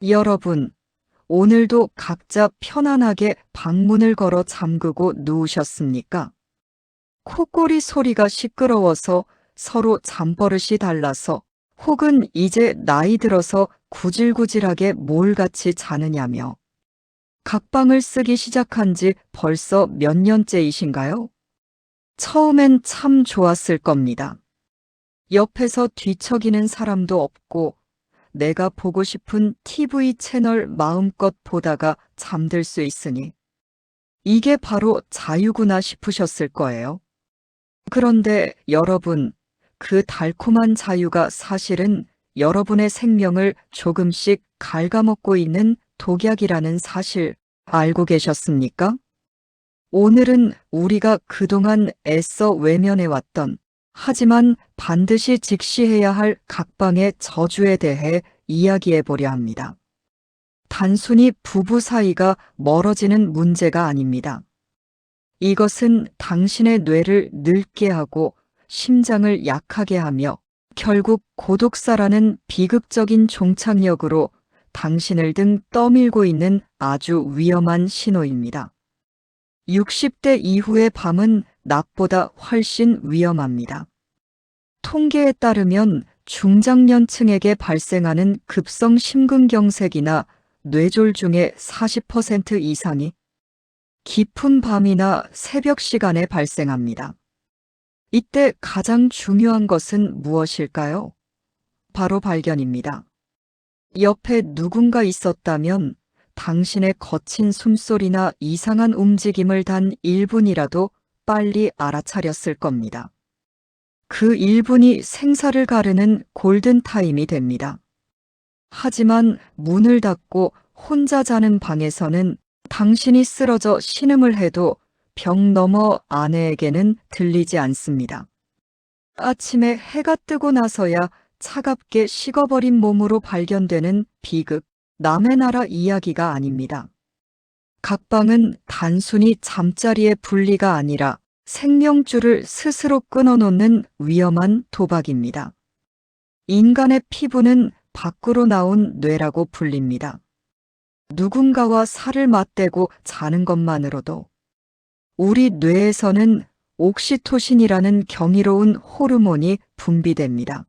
여러분, 오늘도 각자 편안하게 방문을 걸어 잠그고 누우셨습니까? 코골이 소리가 시끄러워서 서로 잠버릇이 달라서 혹은 이제 나이 들어서 구질구질하게 몰같이 자느냐며 각방을 쓰기 시작한 지 벌써 몇 년째이신가요? 처음엔 참 좋았을 겁니다. 옆에서 뒤척이는 사람도 없고 내가 보고 싶은 TV 채널 마음껏 보다가 잠들 수 있으니 이게 바로 자유구나 싶으셨을 거예요. 그런데 여러분, 그 달콤한 자유가 사실은 여러분의 생명을 조금씩 갉아먹고 있는 독약이라는 사실 알고 계셨습니까? 오늘은 우리가 그동안 애써 외면해왔던 하지만 반드시 직시해야 할 각방의 저주에 대해 이야기해 보려 합니다. 단순히 부부 사이가 멀어지는 문제가 아닙니다. 이것은 당신의 뇌를 늙게 하고 심장을 약하게 하며 결국 고독사라는 비극적인 종착역으로 당신을 등 떠밀고 있는 아주 위험한 신호입니다. 60대 이후의 밤은 낮보다 훨씬 위험합니다. 통계에 따르면 중장년층에게 발생하는 급성 심근경색이나 뇌졸중의 40% 이상이 깊은 밤이나 새벽 시간에 발생합니다. 이때 가장 중요한 것은 무엇일까요? 바로 발견입니다. 옆에 누군가 있었다면 당신의 거친 숨소리나 이상한 움직임을 단 1분이라도 빨리 알아차렸을 겁니다. 그 1분이 생사를 가르는 골든타임이 됩니다. 하지만 문을 닫고 혼자 자는 방에서는 당신이 쓰러져 신음을 해도 벽 너머 아내에게는 들리지 않습니다. 아침에 해가 뜨고 나서야 차갑게 식어버린 몸으로 발견되는 비극, 남의 나라 이야기가 아닙니다. 각방은 단순히 잠자리의 분리가 아니라 생명줄을 스스로 끊어놓는 위험한 도박입니다. 인간의 피부는 밖으로 나온 뇌라고 불립니다. 누군가와 살을 맞대고 자는 것만으로도 우리 뇌에서는 옥시토신이라는 경이로운 호르몬이 분비됩니다.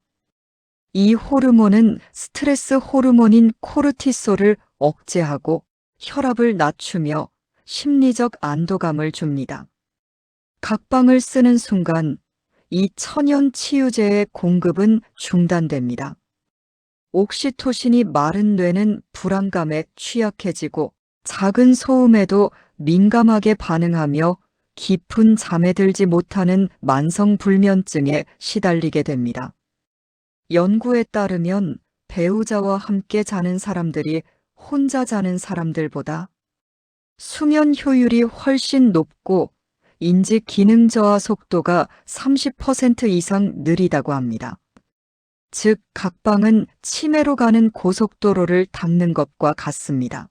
이 호르몬은 스트레스 호르몬인 코르티솔을 억제하고 혈압을 낮추며 심리적 안도감을 줍니다. 각방을 쓰는 순간 이 천연 치유제의 공급은 중단됩니다. 옥시토신이 마른 뇌는 불안감에 취약해지고 작은 소음에도 민감하게 반응하며 깊은 잠에 들지 못하는 만성불면증에 시달리게 됩니다. 연구에 따르면 배우자와 함께 자는 사람들이 혼자 자는 사람들보다 수면 효율이 훨씬 높고 인지 기능 저하 속도가 30% 이상 느리다고 합니다. 즉, 각방은 치매로 가는 고속도로를 닦는 것과 같습니다.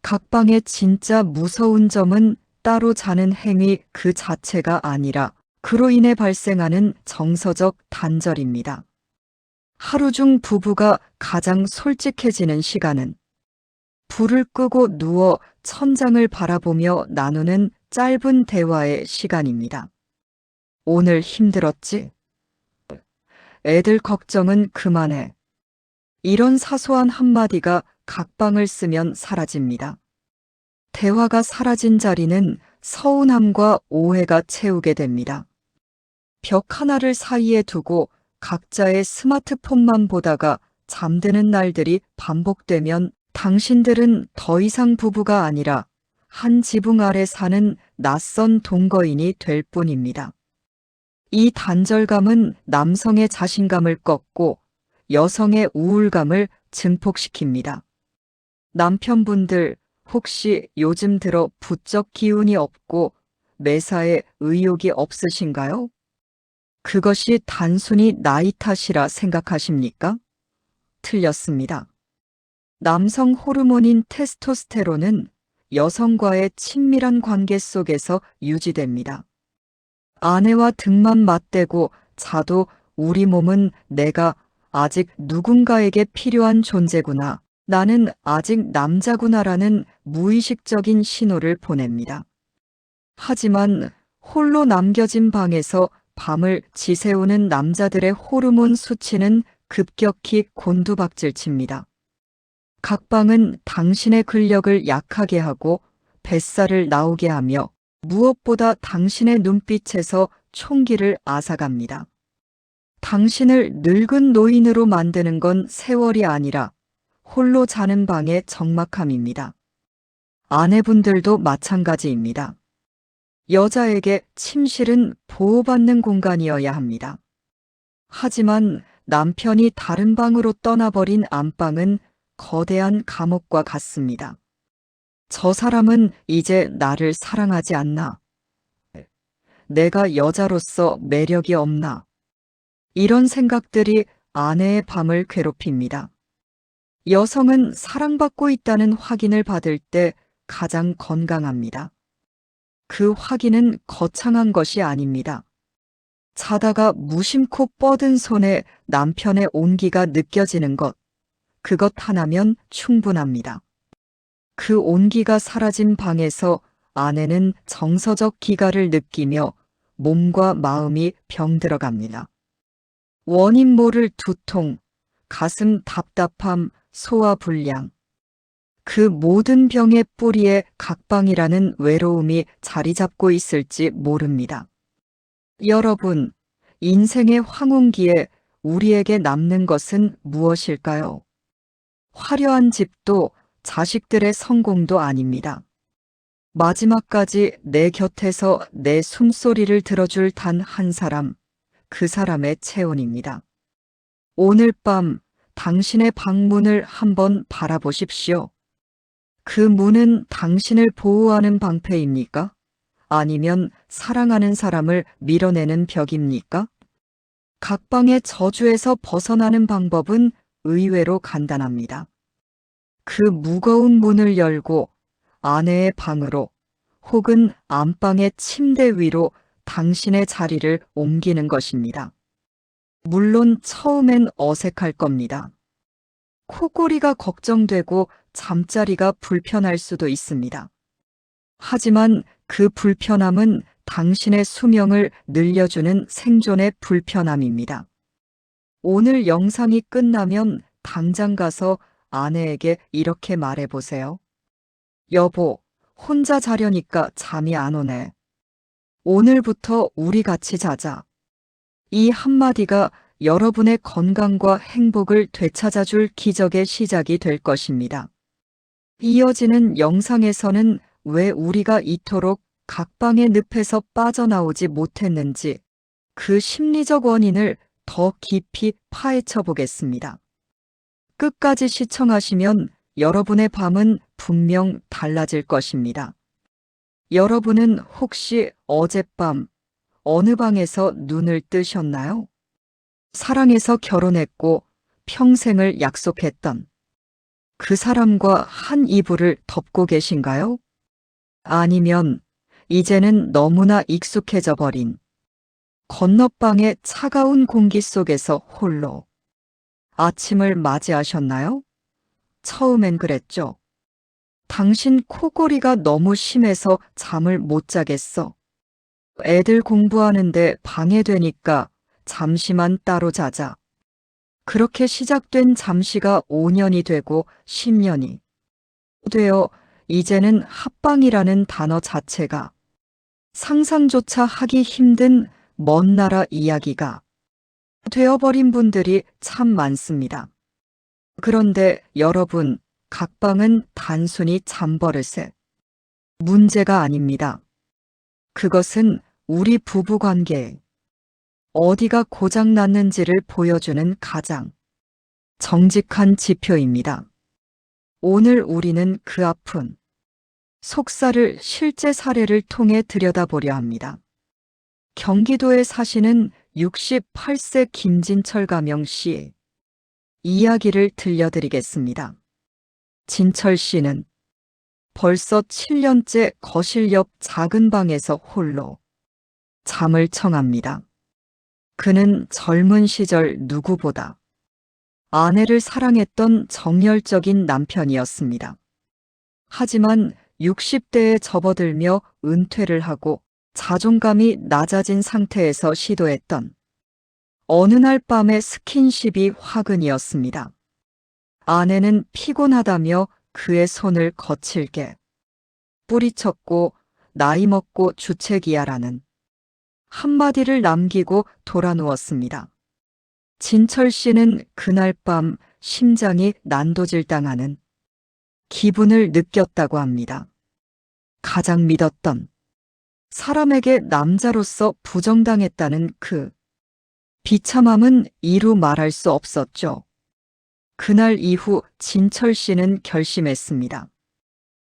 각방의 진짜 무서운 점은 따로 자는 행위 그 자체가 아니라 그로 인해 발생하는 정서적 단절입니다. 하루 중 부부가 가장 솔직해지는 시간은 불을 끄고 누워 천장을 바라보며 나누는 짧은 대화의 시간입니다. 오늘 힘들었지? 애들 걱정은 그만해. 이런 사소한 한마디가 각방을 쓰면 사라집니다. 대화가 사라진 자리는 서운함과 오해가 채우게 됩니다. 벽 하나를 사이에 두고 각자의 스마트폰만 보다가 잠드는 날들이 반복되면 당신들은 더 이상 부부가 아니라 한 지붕 아래 사는 낯선 동거인이 될 뿐입니다. 이 단절감은 남성의 자신감을 꺾고 여성의 우울감을 증폭시킵니다. 남편분들 혹시 요즘 들어 부쩍 기운이 없고 매사에 의욕이 없으신가요? 그것이 단순히 나이 탓이라 생각하십니까? 틀렸습니다. 남성 호르몬인 테스토스테론은 여성과의 친밀한 관계 속에서 유지됩니다. 아내와 등만 맞대고 자도 우리 몸은 내가 아직 누군가에게 필요한 존재구나 나는 아직 남자구나라는 무의식적인 신호를 보냅니다. 하지만 홀로 남겨진 방에서 밤을 지새우는 남자들의 호르몬 수치는 급격히 곤두박질칩니다. 각방은 당신의 근력을 약하게 하고 뱃살을 나오게 하며 무엇보다 당신의 눈빛에서 총기를 앗아갑니다. 당신을 늙은 노인으로 만드는 건 세월이 아니라 홀로 자는 방의 적막함입니다. 아내분들도 마찬가지입니다. 여자에게 침실은 보호받는 공간이어야 합니다. 하지만 남편이 다른 방으로 떠나버린 안방은 거대한 감옥과 같습니다. 저 사람은 이제 나를 사랑하지 않나? 내가 여자로서 매력이 없나? 이런 생각들이 아내의 밤을 괴롭힙니다. 여성은 사랑받고 있다는 확인을 받을 때 가장 건강합니다. 그 확인은 거창한 것이 아닙니다. 자다가 무심코 뻗은 손에 남편의 온기가 느껴지는 것, 그것 하나면 충분합니다. 그 온기가 사라진 방에서 아내는 정서적 기가를 느끼며 몸과 마음이 병들어갑니다. 원인 모를 두통, 가슴 답답함, 소화불량. 그 모든 병의 뿌리에 각방이라는 외로움이 자리 잡고 있을지 모릅니다. 여러분, 인생의 황혼기에 우리에게 남는 것은 무엇일까요? 화려한 집도 자식들의 성공도 아닙니다. 마지막까지 내 곁에서 내 숨소리를 들어줄 단 한 사람, 그 사람의 체온입니다. 오늘 밤 당신의 방문을 한번 바라보십시오. 그 문은 당신을 보호하는 방패입니까? 아니면 사랑하는 사람을 밀어내는 벽입니까? 각방의 저주에서 벗어나는 방법은 의외로 간단합니다. 그 무거운 문을 열고 아내의 방으로 혹은 안방의 침대 위로 당신의 자리를 옮기는 것입니다. 물론 처음엔 어색할 겁니다. 코골이가 걱정되고 잠자리가 불편할 수도 있습니다. 하지만 그 불편함은 당신의 수명을 늘려주는 생존의 불편함입니다. 오늘 영상이 끝나면 당장 가서 아내에게 이렇게 말해보세요. 여보, 혼자 자려니까 잠이 안 오네. 오늘부터 우리 같이 자자. 이 한마디가 여러분의 건강과 행복을 되찾아줄 기적의 시작이 될 것입니다. 이어지는 영상에서는 왜 우리가 이토록 각방의 늪에서 빠져나오지 못했는지 그 심리적 원인을 더 깊이 파헤쳐 보겠습니다. 끝까지 시청하시면 여러분의 밤은 분명 달라질 것입니다. 여러분은 혹시 어젯밤 어느 방에서 눈을 뜨셨나요? 사랑해서 결혼했고 평생을 약속했던 그 사람과 한 이불을 덮고 계신가요? 아니면 이제는 너무나 익숙해져 버린 건너방의 차가운 공기 속에서 홀로 아침을 맞이하셨나요? 처음엔 그랬죠. 당신 코골이가 너무 심해서 잠을 못 자겠어. 애들 공부하는데 방해되니까 잠시만 따로 자자. 그렇게 시작된 잠시가 5년이 되고 10년이 되어 이제는 합방이라는 단어 자체가 상상조차 하기 힘든 먼 나라 이야기가 되어버린 분들이 참 많습니다. 그런데 여러분, 각방은 단순히 잠버릇의 문제가 아닙니다. 그것은 우리 부부관계에 어디가 고장났는지를 보여주는 가장 정직한 지표입니다. 오늘 우리는 그 아픈 속살을 실제 사례를 통해 들여다보려 합니다. 경기도에 사시는 68세 김진철 가명 씨의 이야기를 들려드리겠습니다. 진철 씨는 벌써 7년째 거실 옆 작은 방에서 홀로 잠을 청합니다. 그는 젊은 시절 누구보다 아내를 사랑했던 정열적인 남편이었습니다. 하지만 60대에 접어들며 은퇴를 하고 자존감이 낮아진 상태에서 시도했던 어느 날 밤의 스킨십이 화근이었습니다. 아내는 피곤하다며 그의 손을 거칠게 뿌리쳤고 나이 먹고 주책이야라는 한마디를 남기고 돌아누웠습니다. 진철 씨는 그날 밤 심장이 난도질당하는 기분을 느꼈다고 합니다. 가장 믿었던 사람에게 남자로서 부정당했다는 그 비참함은 이루 말할 수 없었죠. 그날 이후 진철 씨는 결심했습니다.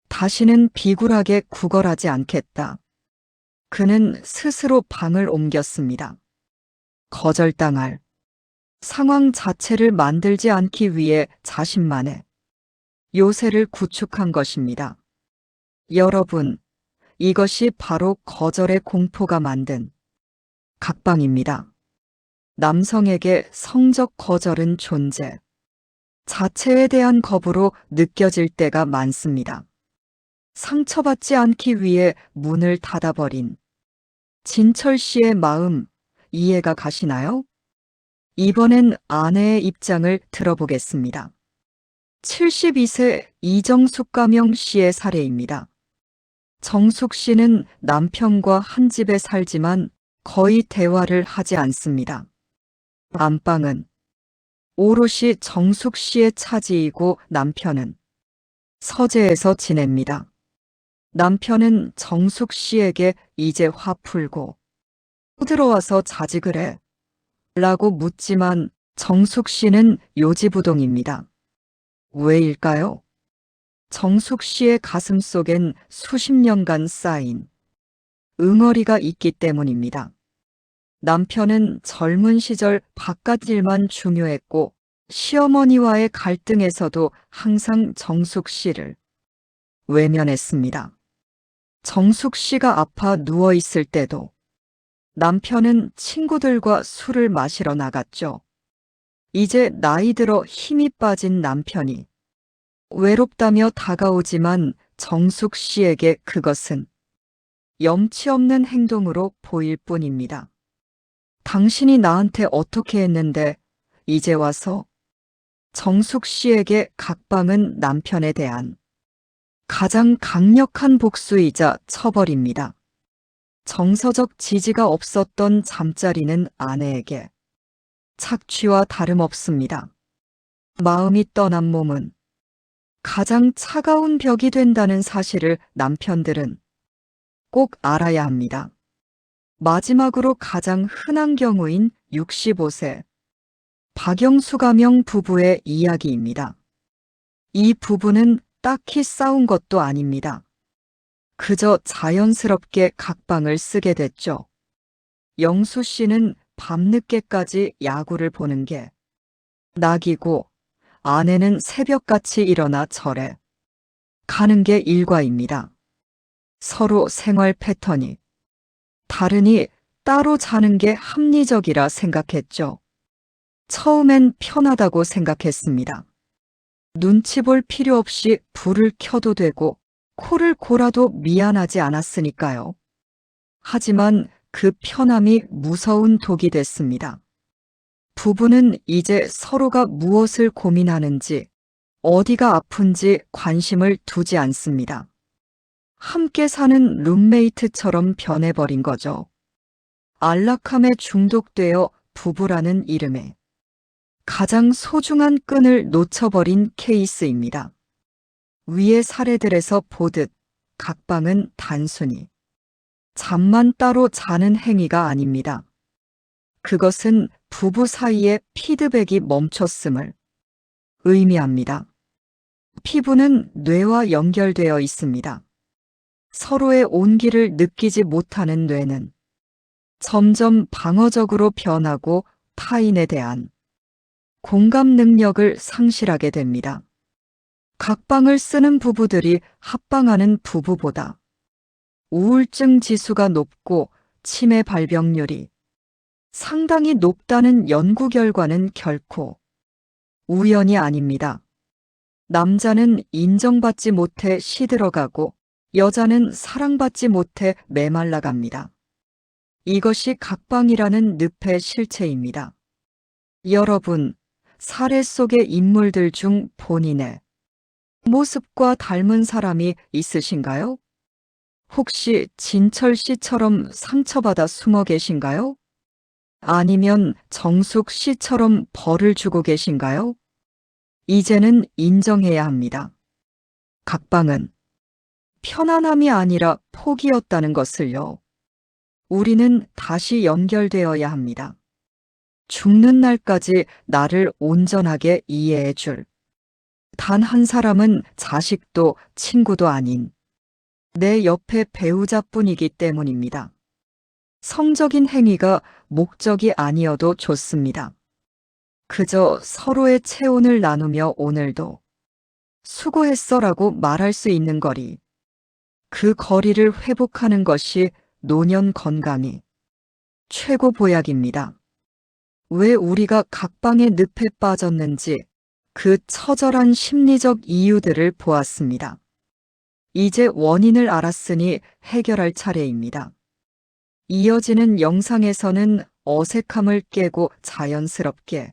다시는 비굴하게 구걸하지 않겠다. 그는 스스로 방을 옮겼습니다. 거절당할 상황 자체를 만들지 않기 위해 자신만의 요새를 구축한 것입니다. 여러분, 이것이 바로 거절의 공포가 만든 각방입니다. 남성에게 성적 거절은 존재 자체에 대한 겁으로 느껴질 때가 많습니다. 상처받지 않기 위해 문을 닫아버린 진철 씨의 마음 이해가 가시나요? 이번엔 아내의 입장을 들어보겠습니다. 72세 이정숙 가명 씨의 사례입니다. 정숙 씨는 남편과 한 집에 살지만 거의 대화를 하지 않습니다. 안방은 오롯이 정숙 씨의 차지이고 남편은 서재에서 지냅니다. 남편은 정숙 씨에게 이제 화 풀고 들어와서 자지 그래? 라고 묻지만 정숙 씨는 요지부동입니다. 왜일까요? 정숙 씨의 가슴 속엔 수십 년간 쌓인 응어리가 있기 때문입니다. 남편은 젊은 시절 바깥 일만 중요했고 시어머니와의 갈등에서도 항상 정숙 씨를 외면했습니다. 정숙 씨가 아파 누워 있을 때도 남편은 친구들과 술을 마시러 나갔죠. 이제 나이 들어 힘이 빠진 남편이 외롭다며 다가오지만 정숙 씨에게 그것은 염치 없는 행동으로 보일 뿐입니다. 당신이 나한테 어떻게 했는데 이제 와서? 정숙 씨에게 각방은 남편에 대한 가장 강력한 복수이자 처벌입니다. 정서적 지지가 없었던 잠자리는 아내에게 착취와 다름없습니다. 마음이 떠난 몸은 가장 차가운 벽이 된다는 사실을 남편들은 꼭 알아야 합니다. 마지막으로 가장 흔한 경우인 65세 박영수 가명 부부의 이야기입니다. 이 부부는 딱히 싸운 것도 아닙니다. 그저 자연스럽게 각방을 쓰게 됐죠. 영수 씨는 밤늦게까지 야구를 보는 게 낙이고 아내는 새벽같이 일어나 절에 가는 게 일과입니다. 서로 생활 패턴이 다르니 따로 자는 게 합리적이라 생각했죠. 처음엔 편하다고 생각했습니다. 눈치 볼 필요 없이 불을 켜도 되고 코를 골아도 미안하지 않았으니까요. 하지만 그 편함이 무서운 독이 됐습니다. 부부는 이제 서로가 무엇을 고민하는지, 어디가 아픈지 관심을 두지 않습니다. 함께 사는 룸메이트처럼 변해버린 거죠. 안락함에 중독되어 부부라는 이름에 가장 소중한 끈을 놓쳐버린 케이스입니다. 위의 사례들에서 보듯 각방은 단순히 잠만 따로 자는 행위가 아닙니다. 그것은 부부 사이의 피드백이 멈췄음을 의미합니다. 피부는 뇌와 연결되어 있습니다. 서로의 온기를 느끼지 못하는 뇌는 점점 방어적으로 변하고 타인에 대한 공감 능력을 상실하게 됩니다. 각방을 쓰는 부부들이 합방하는 부부보다 우울증 지수가 높고 치매 발병률이 상당히 높다는 연구 결과는 결코 우연이 아닙니다. 남자는 인정받지 못해 시들어가고 여자는 사랑받지 못해 메말라갑니다. 이것이 각방이라는 늪의 실체입니다. 여러분, 사례 속의 인물들 중 본인의 모습과 닮은 사람이 있으신가요? 혹시 진철 씨처럼 상처받아 숨어 계신가요? 아니면 정숙 씨처럼 벌을 주고 계신가요? 이제는 인정해야 합니다. 각방은 편안함이 아니라 포기였다는 것을요. 우리는 다시 연결되어야 합니다. 죽는 날까지 나를 온전하게 이해해 줄 단 한 사람은 자식도 친구도 아닌 내 옆의 배우자뿐이기 때문입니다. 성적인 행위가 목적이 아니어도 좋습니다. 그저 서로의 체온을 나누며 오늘도 수고했어라고 말할 수 있는 거리. 그 거리를 회복하는 것이 노년 건강이 최고 보약입니다. 왜 우리가 각방의 늪에 빠졌는지 그 처절한 심리적 이유들을 보았습니다. 이제 원인을 알았으니 해결할 차례입니다. 이어지는 영상에서는 어색함을 깨고 자연스럽게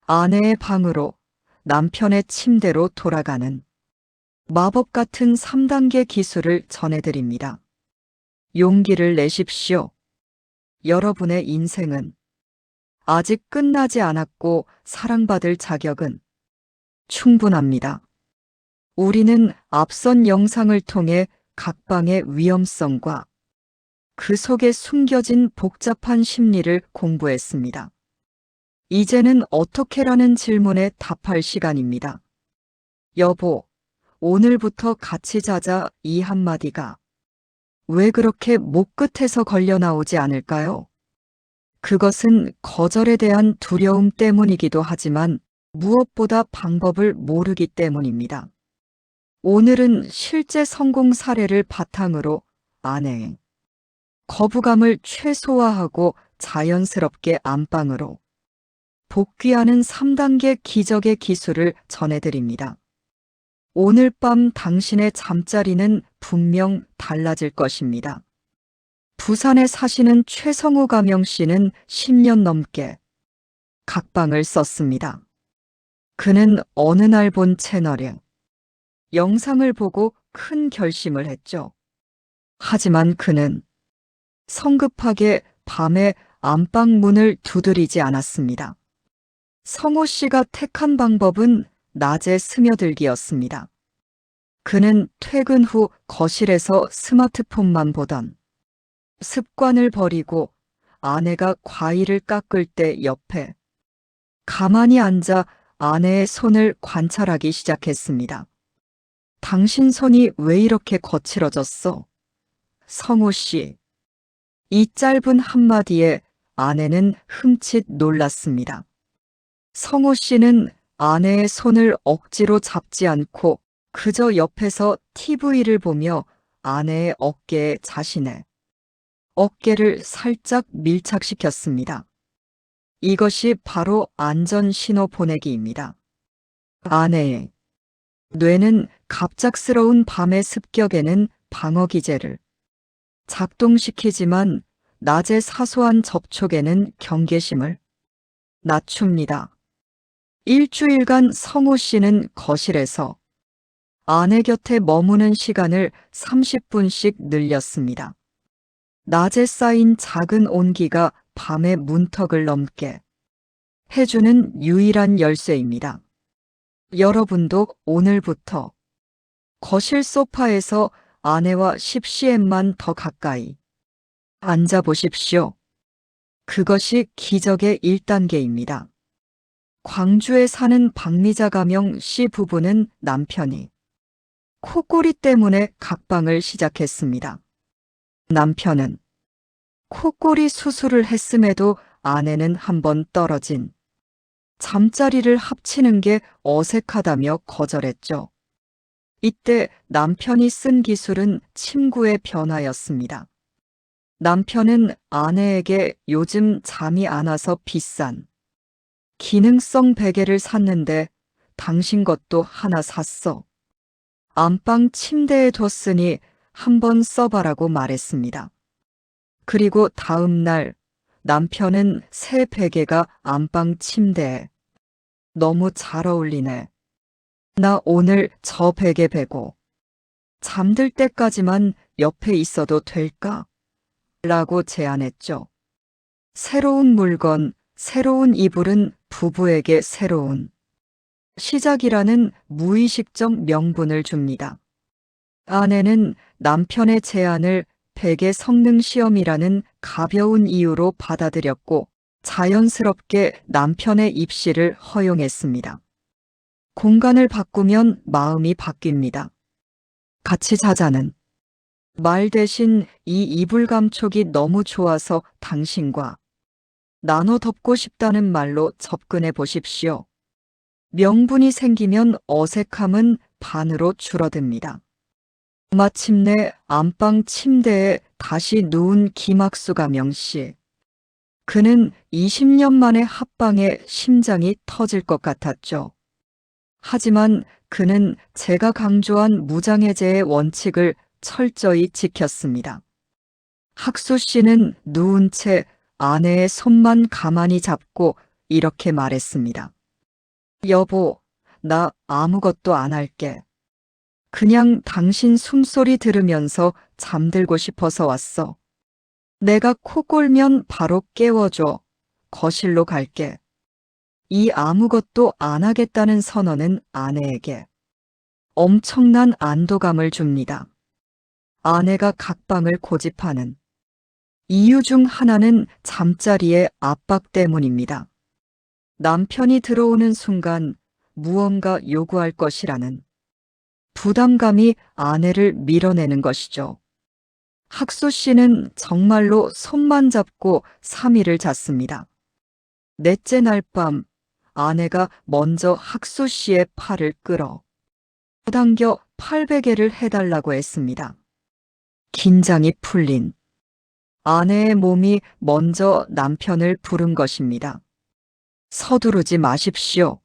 아내의 방으로 남편의 침대로 돌아가는 마법 같은 3단계 기술을 전해드립니다. 용기를 내십시오. 여러분의 인생은 아직 끝나지 않았고 사랑받을 자격은 충분합니다. 우리는 앞선 영상을 통해 각방의 위험성과 그 속에 숨겨진 복잡한 심리를 공부했습니다. 이제는 어떻게라는 질문에 답할 시간입니다. 여보, 오늘부터 같이 자자 이 한마디가 왜 그렇게 목 끝에서 걸려 나오지 않을까요? 그것은 거절에 대한 두려움 때문이기도 하지만 무엇보다 방법을 모르기 때문입니다. 오늘은 실제 성공 사례를 바탕으로 아내의 거부감을 최소화하고 자연스럽게 안방으로 복귀하는 3단계 기적의 기술을 전해드립니다. 오늘 밤 당신의 잠자리는 분명 달라질 것입니다. 부산에 사시는 최성우 가명 씨는 10년 넘게 각방을 썼습니다. 그는 어느 날 본 채널에 영상을 보고 큰 결심을 했죠. 하지만 그는 성급하게 밤에 안방 문을 두드리지 않았습니다. 성호 씨가 택한 방법은 낮에 스며들기였습니다. 그는 퇴근 후 거실에서 스마트폰만 보던 습관을 버리고 아내가 과일을 깎을 때 옆에 가만히 앉아 아내의 손을 관찰하기 시작했습니다. 당신 손이 왜 이렇게 거칠어졌어? 성호 씨. 이 짧은 한마디에 아내는 흠칫 놀랐습니다. 성호 씨는 아내의 손을 억지로 잡지 않고 그저 옆에서 TV를 보며 아내의 어깨에 자신의 어깨를 살짝 밀착시켰습니다. 이것이 바로 안전 신호 보내기입니다. 아내의 뇌는 갑작스러운 밤의 습격에는 방어 기제를 작동시키지만 낮의 사소한 접촉에는 경계심을 낮춥니다. 일주일간 성호 씨는 거실에서 아내 곁에 머무는 시간을 30분씩 늘렸습니다. 낮에 쌓인 작은 온기가 밤의 문턱을 넘게 해주는 유일한 열쇠입니다. 여러분도 오늘부터 거실 소파에서 아내와 10cm만 더 가까이 앉아보십시오. 그것이 기적의 1단계입니다. 광주에 사는 박미자 가명 씨 부부는 남편이 코골이 때문에 각방을 시작했습니다. 남편은 코골이 수술을 했음에도 아내는 한번 떨어진 잠자리를 합치는 게 어색하다며 거절했죠. 이때 남편이 쓴 기술은 침구의 변화였습니다. 남편은 아내에게 요즘 잠이 안 와서 비싼 기능성 베개를 샀는데 당신 것도 하나 샀어. 안방 침대에 뒀으니 한번 써봐라고 말했습니다. 그리고 다음 날 남편은 새 베개가 안방 침대에 너무 잘 어울리네. 나 오늘 저 베개 베고 잠들 때까지만 옆에 있어도 될까? 라고 제안했죠. 새로운 물건, 새로운 이불은 부부에게 새로운 시작이라는 무의식적 명분을 줍니다. 아내는 남편의 제안을 베개 성능 시험이라는 가벼운 이유로 받아들였고 자연스럽게 남편의 입시를 허용했습니다. 공간을 바꾸면 마음이 바뀝니다. 같이 자자는 말 대신 이 이불 감촉이 너무 좋아서 당신과 나눠 덮고 싶다는 말로 접근해 보십시오. 명분이 생기면 어색함은 반으로 줄어듭니다. 마침내 안방 침대에 다시 누운 김학수 가명씨. 그는 20년 만에 합방에 심장이 터질 것 같았죠. 하지만 그는 제가 강조한 무장해제의 원칙을 철저히 지켰습니다. 학수 씨는 누운 채 아내의 손만 가만히 잡고 이렇게 말했습니다. 여보, 나 아무것도 안 할게. 그냥 당신 숨소리 들으면서 잠들고 싶어서 왔어. 내가 코 골면 바로 깨워줘. 거실로 갈게. 이 아무것도 안 하겠다는 선언은 아내에게 엄청난 안도감을 줍니다. 아내가 각방을 고집하는 이유 중 하나는 잠자리의 압박 때문입니다. 남편이 들어오는 순간 무언가 요구할 것이라는 부담감이 아내를 밀어내는 것이죠. 학수 씨는 정말로 손만 잡고 3일을 잤습니다. 넷째 날 밤 아내가 먼저 학수 씨의 팔을 끌어 당겨 팔베개를 해달라고 했습니다. 긴장이 풀린 아내의 몸이 먼저 남편을 부른 것입니다. 서두르지 마십시오.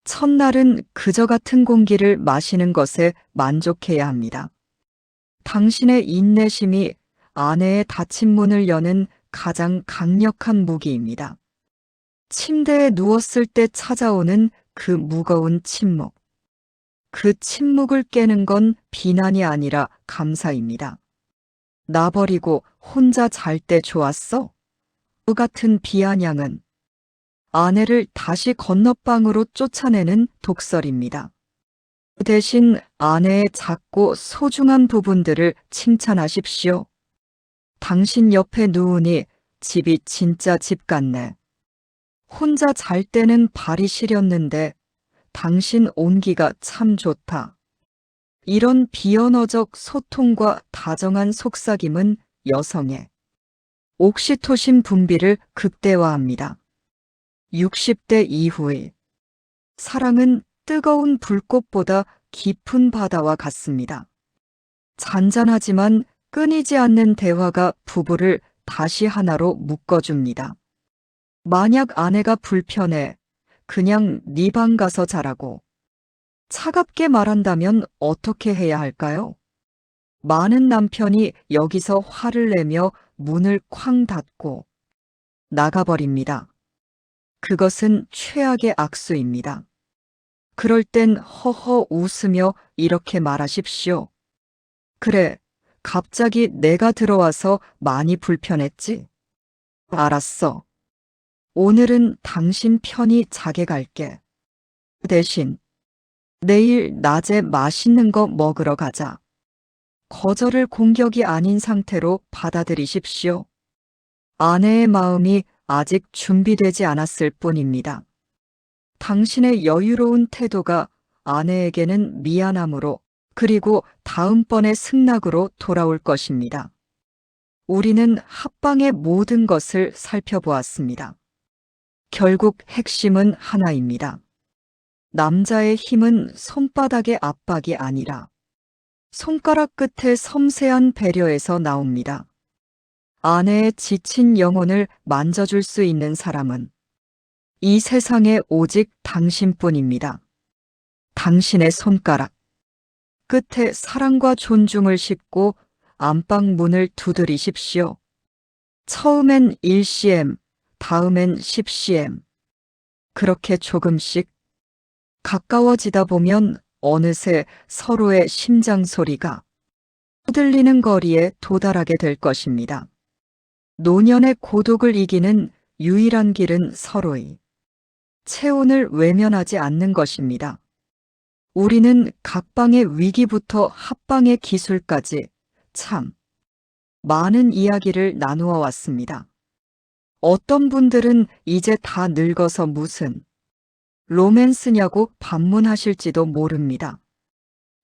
첫날은 그저 같은 공기를 마시는 것에 만족해야 합니다. 당신의 인내심이 아내의 닫힌 문을 여는 가장 강력한 무기입니다. 침대에 누웠을 때 찾아오는 그 무거운 침묵. 그 침묵을 깨는 건 비난이 아니라 감사입니다. 나 버리고 혼자 잘 때 좋았어? 그 같은 비아냥은 아내를 다시 건너방으로 쫓아내는 독설입니다. 대신 아내의 작고 소중한 부분들을 칭찬하십시오. 당신 옆에 누우니 집이 진짜 집 같네. 혼자 잘 때는 발이 시렸는데 당신 온기가 참 좋다. 이런 비언어적 소통과 다정한 속삭임은 여성의 옥시토신 분비를 극대화합니다. 60대 이후의 사랑은 뜨거운 불꽃보다 깊은 바다와 같습니다. 잔잔하지만 끊이지 않는 대화가 부부를 다시 하나로 묶어줍니다. 만약 아내가 불편해 그냥 네 방 가서 자라고 차갑게 말한다면 어떻게 해야 할까요? 많은 남편이 여기서 화를 내며 문을 쾅 닫고 나가버립니다. 그것은 최악의 악수입니다. 그럴 땐 허허 웃으며 이렇게 말하십시오. 그래, 갑자기 내가 들어와서 많이 불편했지? 알았어. 오늘은 당신 편히 자게 갈게. 대신 내일 낮에 맛있는 거 먹으러 가자. 거절을 공격이 아닌 상태로 받아들이십시오. 아내의 마음이 아직 준비되지 않았을 뿐입니다. 당신의 여유로운 태도가 아내에게는 미안함으로 그리고 다음번의 승낙으로 돌아올 것입니다. 우리는 합방의 모든 것을 살펴보았습니다. 결국 핵심은 하나입니다. 남자의 힘은 손바닥의 압박이 아니라 손가락 끝의 섬세한 배려에서 나옵니다. 아내의 지친 영혼을 만져줄 수 있는 사람은 이 세상에 오직 당신뿐입니다. 당신의 손가락 끝에 사랑과 존중을 싣고 안방 문을 두드리십시오. 처음엔 1cm, 다음엔 10cm. 그렇게 조금씩 가까워지다 보면 어느새 서로의 심장 소리가 들리는 거리에 도달하게 될 것입니다. 노년의 고독을 이기는 유일한 길은 서로의 체온을 외면하지 않는 것입니다. 우리는 각방의 위기부터 합방의 기술까지 참 많은 이야기를 나누어 왔습니다. 어떤 분들은 이제 다 늙어서 무슨 로맨스냐고 반문하실지도 모릅니다.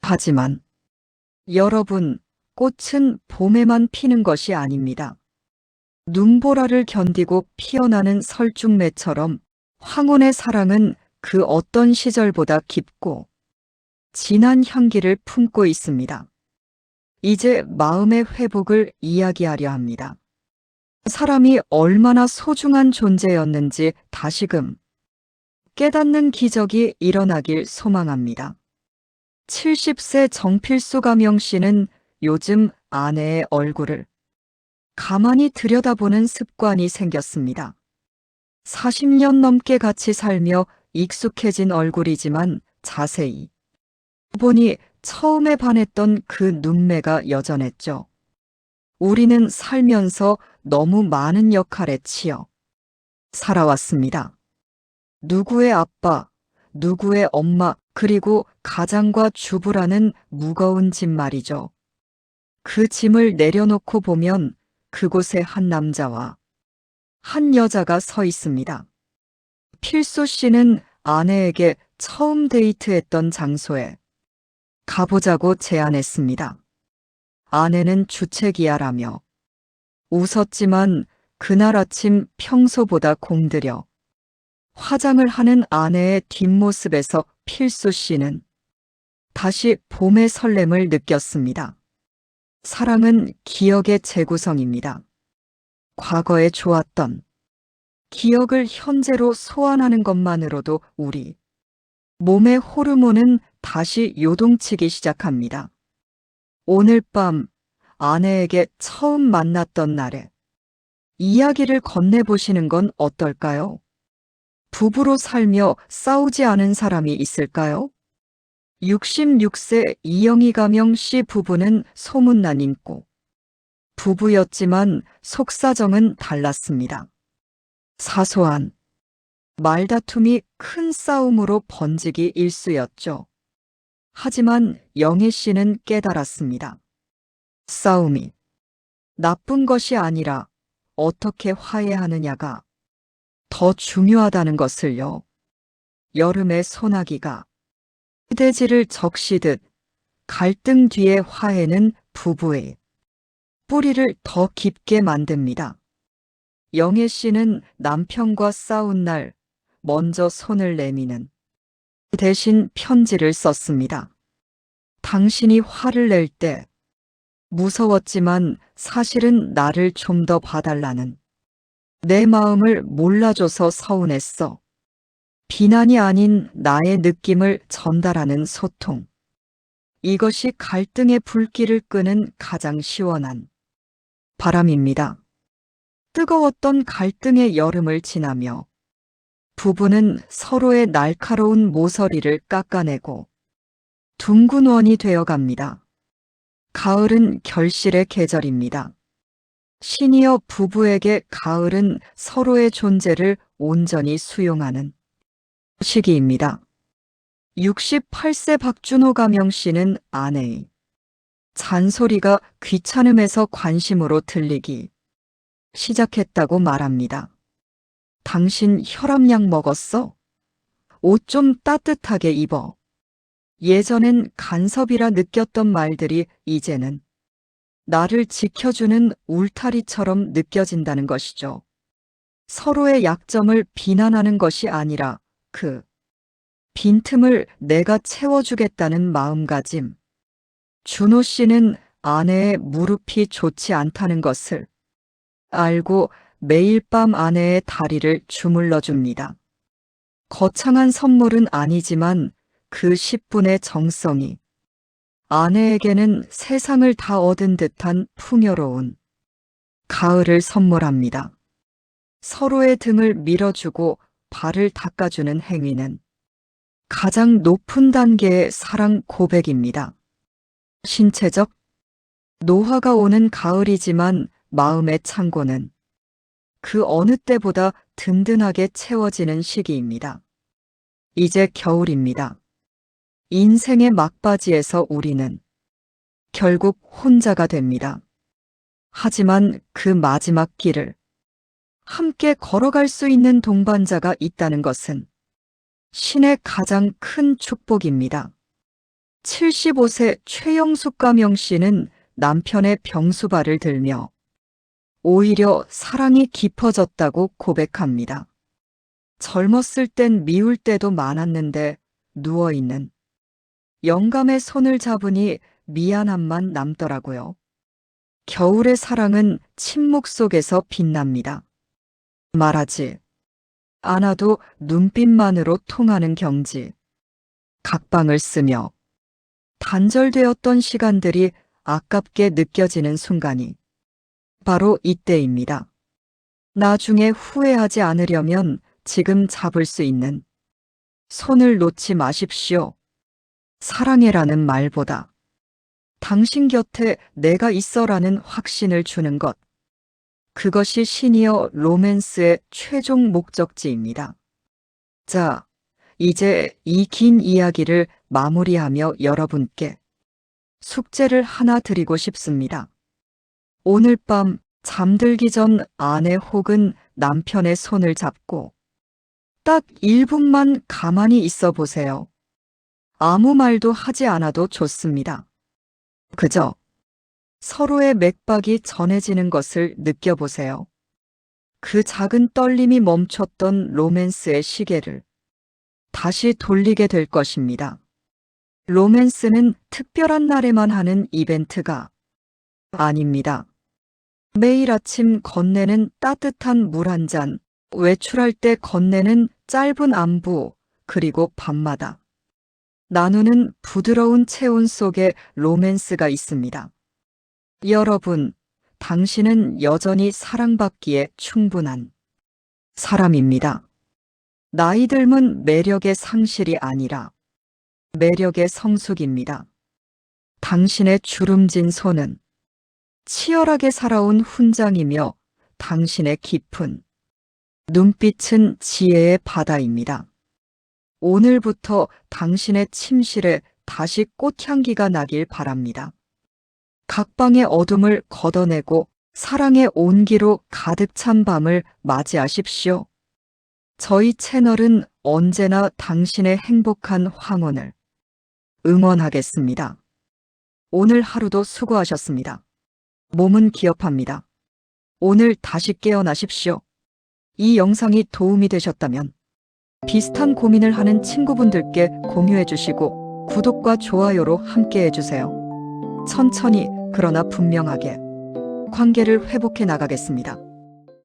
하지만 여러분, 꽃은 봄에만 피는 것이 아닙니다. 눈보라를 견디고 피어나는 설중매처럼 황혼의 사랑은 그 어떤 시절보다 깊고 진한 향기를 품고 있습니다. 이제 마음의 회복을 이야기하려 합니다. 사람이 얼마나 소중한 존재였는지 다시금 깨닫는 기적이 일어나길 소망합니다. 70세 정필수 가명 씨는 요즘 아내의 얼굴을 가만히 들여다보는 습관이 생겼습니다. 40년 넘게 같이 살며 익숙해진 얼굴이지만 자세히 보니 처음에 반했던 그 눈매가 여전했죠. 우리는 살면서 너무 많은 역할에 치여 살아왔습니다. 누구의 아빠, 누구의 엄마, 그리고 가장과 주부라는 무거운 짐 말이죠. 그 짐을 내려놓고 보면 그곳에 한 남자와 한 여자가 서 있습니다. 필수 씨는 아내에게 처음 데이트했던 장소에 가보자고 제안했습니다. 아내는 주책이야라며 웃었지만 그날 아침 평소보다 공들여 화장을 하는 아내의 뒷모습에서 필수 씨는 다시 봄의 설렘을 느꼈습니다. 사랑은 기억의 재구성입니다. 과거에 좋았던 기억을 현재로 소환하는 것만으로도 우리 몸의 호르몬은 다시 요동치기 시작합니다. 오늘 밤 아내에게 처음 만났던 날에 이야기를 건네보시는 건 어떨까요? 부부로 살며 싸우지 않은 사람이 있을까요? 66세 이영희 가명 씨 부부는 소문난 인고 부부였지만 속사정은 달랐습니다. 사소한 말다툼이 큰 싸움으로 번지기 일쑤였죠. 하지만 영애 씨는 깨달았습니다. 싸움이 나쁜 것이 아니라 어떻게 화해하느냐가 더 중요하다는 것을요. 여름의 소나기가 휴대지를 적시듯 갈등 뒤의 화해는 부부의 뿌리를 더 깊게 만듭니다. 영애 씨는 남편과 싸운 날 먼저 손을 내미는 대신 편지를 썼습니다. 당신이 화를 낼 때 무서웠지만 사실은 나를 좀 더 봐달라는 내 마음을 몰라줘서 서운했어. 비난이 아닌 나의 느낌을 전달하는 소통. 이것이 갈등의 불길을 끄는 가장 시원한 바람입니다. 뜨거웠던 갈등의 여름을 지나며 부부는 서로의 날카로운 모서리를 깎아내고 둥근 원이 되어갑니다. 가을은 결실의 계절입니다. 시니어 부부에게 가을은 서로의 존재를 온전히 수용하는 시기입니다. 68세 박준호 가명 씨는 아내의 잔소리가 귀찮음에서 관심으로 들리기 시작했다고 말합니다. 당신 혈압약 먹었어? 옷 좀 따뜻하게 입어. 예전엔 간섭이라 느꼈던 말들이 이제는 나를 지켜주는 울타리처럼 느껴진다는 것이죠. 서로의 약점을 비난하는 것이 아니라 그 빈틈을 내가 채워주겠다는 마음가짐. 준호 씨는 아내의 무릎이 좋지 않다는 것을 알고 매일 밤 아내의 다리를 주물러 줍니다. 거창한 선물은 아니지만 그 10분의 정성이 아내에게는 세상을 다 얻은 듯한 풍요로운 가을을 선물합니다. 서로의 등을 밀어주고 발을 닦아주는 행위는 가장 높은 단계의 사랑 고백입니다. 신체적 노화가 오는 가을이지만 마음의 창고는 그 어느 때보다 든든하게 채워지는 시기입니다. 이제 겨울입니다. 인생의 막바지에서 우리는 결국 혼자가 됩니다. 하지만 그 마지막 길을 함께 걸어갈 수 있는 동반자가 있다는 것은 신의 가장 큰 축복입니다. 75세 최영숙 가명 씨는 남편의 병수발을 들며 오히려 사랑이 깊어졌다고 고백합니다. 젊었을 땐 미울 때도 많았는데 누워있는 영감의 손을 잡으니 미안함만 남더라고요. 겨울의 사랑은 침묵 속에서 빛납니다. 말하지 않아도 눈빛만으로 통하는 경지. 각방을 쓰며 단절되었던 시간들이 아깝게 느껴지는 순간이 바로 이때입니다. 나중에 후회하지 않으려면 지금 잡을 수 있는 손을 놓지 마십시오. 사랑해라는 말보다 당신 곁에 내가 있어라는 확신을 주는 것. 그것이 시니어 로맨스의 최종 목적지입니다. 자, 이제 이 긴 이야기를 마무리하며 여러분께 숙제를 하나 드리고 싶습니다. 오늘 밤 잠들기 전 아내 혹은 남편의 손을 잡고 딱 1분만 가만히 있어 보세요. 아무 말도 하지 않아도 좋습니다. 그저 서로의 맥박이 전해지는 것을 느껴보세요. 그 작은 떨림이 멈췄던 로맨스의 시계를 다시 돌리게 될 것입니다. 로맨스는 특별한 날에만 하는 이벤트가 아닙니다. 매일 아침 건네는 따뜻한 물 한 잔, 외출할 때 건네는 짧은 안부, 그리고 밤마다 나누는 부드러운 체온 속에 로맨스가 있습니다. 여러분, 당신은 여전히 사랑받기에 충분한 사람입니다. 나이 들면 매력의 상실이 아니라 매력의 성숙입니다. 당신의 주름진 손은 치열하게 살아온 훈장이며 당신의 깊은 눈빛은 지혜의 바다입니다. 오늘부터 당신의 침실에 다시 꽃향기가 나길 바랍니다. 각방의 어둠을 걷어내고 사랑의 온기로 가득 찬 밤을 맞이하십시오. 저희 채널은 언제나 당신의 행복한 황혼을 응원하겠습니다. 오늘 하루도 수고하셨습니다. 몸은 기업합니다. 오늘 다시 깨어나십시오. 이 영상이 도움이 되셨다면 비슷한 고민을 하는 친구분들께 공유해 주시고 구독과 좋아요로 함께 해주세요. 천천히 그러나 분명하게 관계를 회복해 나가겠습니다.